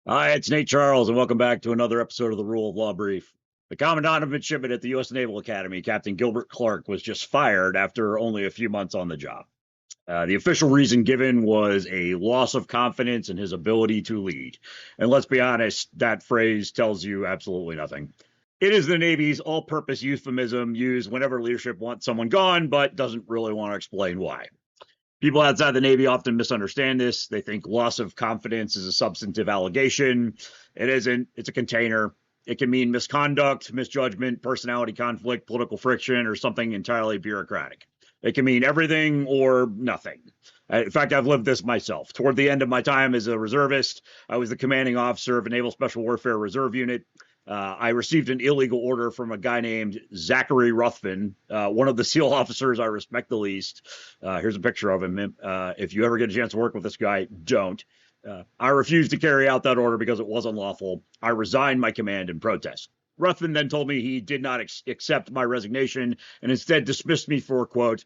Hi, it's Nate Charles, and welcome back to another episode of the Rule of Law Brief. The Commandant of Midshipmen at the U.S. Naval Academy, Captain Gilbert Clark, was just fired after only a few months on the job. The official reason given was a loss of confidence in his ability to lead. And let's be honest, that phrase tells you absolutely nothing. It is the Navy's all-purpose euphemism used whenever leadership wants someone gone, but doesn't really want to explain why. People outside the Navy often misunderstand this. They think loss of confidence is a substantive allegation. It isn't. It's a container. It can mean misconduct, misjudgment, personality conflict, political friction, or something entirely bureaucratic. It can mean everything or nothing. In fact, I've lived this myself. Toward the end of my time as a reservist, I was the commanding officer of a Naval Special Warfare Reserve unit. I received an illegal order from a guy named Zachary Ruthven, one of the SEAL officers I respect the least. Here's a picture of him. If you ever get a chance to work with this guy, don't. I refused to carry out that order because it was unlawful. I resigned my command in protest. Ruthven then told me he did not accept my resignation and instead dismissed me for, quote,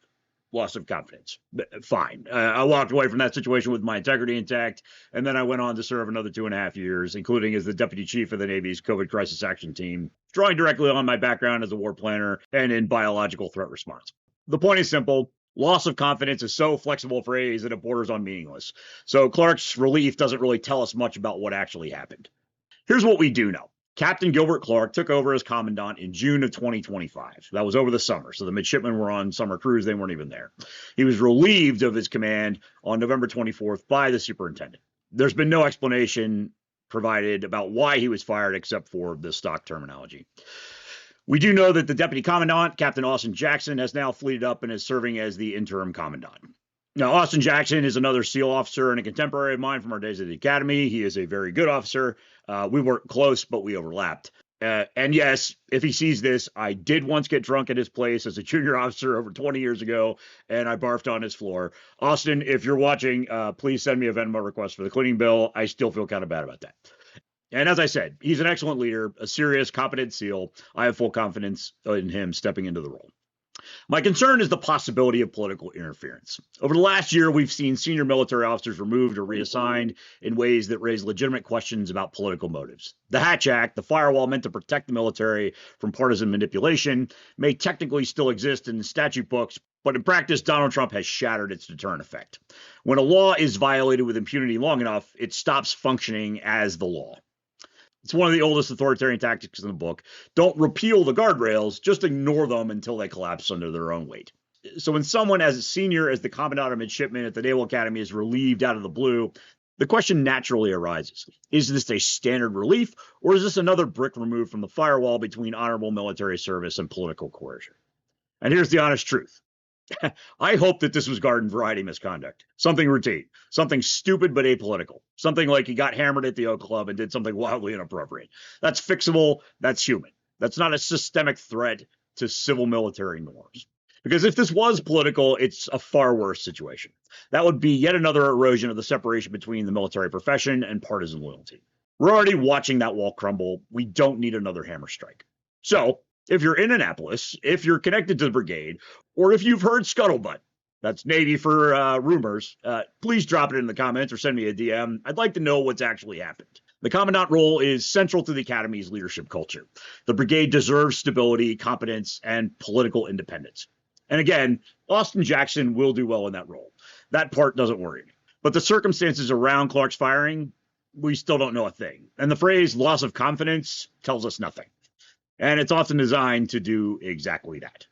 loss of confidence. Fine. I walked away from that situation with my integrity intact, and then I went on to serve another 2.5 years, including as the deputy chief of the Navy's COVID crisis action team, drawing directly on my background as a war planner and in biological threat response. The point is simple. Loss of confidence is so flexible a phrase that it borders on meaningless. So Clark's relief doesn't really tell us much about what actually happened. Here's what we do know. Captain Gilbert Clark took over as commandant in June of 2025. That was over the summer, so the midshipmen were on summer cruise. They weren't even there. He was relieved of his command on November 24th by the superintendent. There's been no explanation provided about why he was fired except for the stock terminology. We do know that the deputy commandant, Captain Austin Jackson, has now fleeted up and is serving as the interim commandant. Now, Austin Jackson is another SEAL officer and a contemporary of mine from our days at the Academy. He is a very good officer. We weren't close, but we overlapped. And yes, if he sees this, I did once get drunk at his place as a junior officer over 20 years ago, and I barfed on his floor. Austin, if you're watching, please send me a Venmo request for the cleaning bill. I still feel kind of bad about that. And as I said, he's an excellent leader, a serious, competent SEAL. I have full confidence in him stepping into the role. My concern is the possibility of political interference. Over the last year, we've seen senior military officers removed or reassigned in ways that raise legitimate questions about political motives. The Hatch Act, the firewall meant to protect the military from partisan manipulation, may technically still exist in the statute books, but in practice, Donald Trump has shattered its deterrent effect. When a law is violated with impunity long enough, it stops functioning as the law. It's one of the oldest authoritarian tactics in the book. Don't repeal the guardrails, just ignore them until they collapse under their own weight. So when someone as senior as the Commandant of Midshipmen at the Naval Academy is relieved out of the blue, the question naturally arises. Is this a standard relief, or is this another brick removed from the firewall between honorable military service and political coercion? And here's the honest truth. I hope that this was garden variety misconduct. Something routine, something stupid but apolitical, something like he got hammered at the Oak Club and did something wildly inappropriate. That's fixable. That's human. That's not a systemic threat to civil military norms. Because if this was political, it's a far worse situation. That would be yet another erosion of the separation between the military profession and partisan loyalty. We're already watching that wall crumble. We don't need another hammer strike. So, if you're in Annapolis, if you're connected to the brigade, or if you've heard scuttlebutt, that's Navy for rumors, please drop it in the comments or send me a DM. I'd like to know what's actually happened. The commandant role is central to the Academy's leadership culture. The brigade deserves stability, competence, and political independence. And again, Austin Jackson will do well in that role. That part doesn't worry me. But the circumstances around Clark's firing, we still don't know a thing. And the phrase loss of confidence tells us nothing. And it's often designed to do exactly that.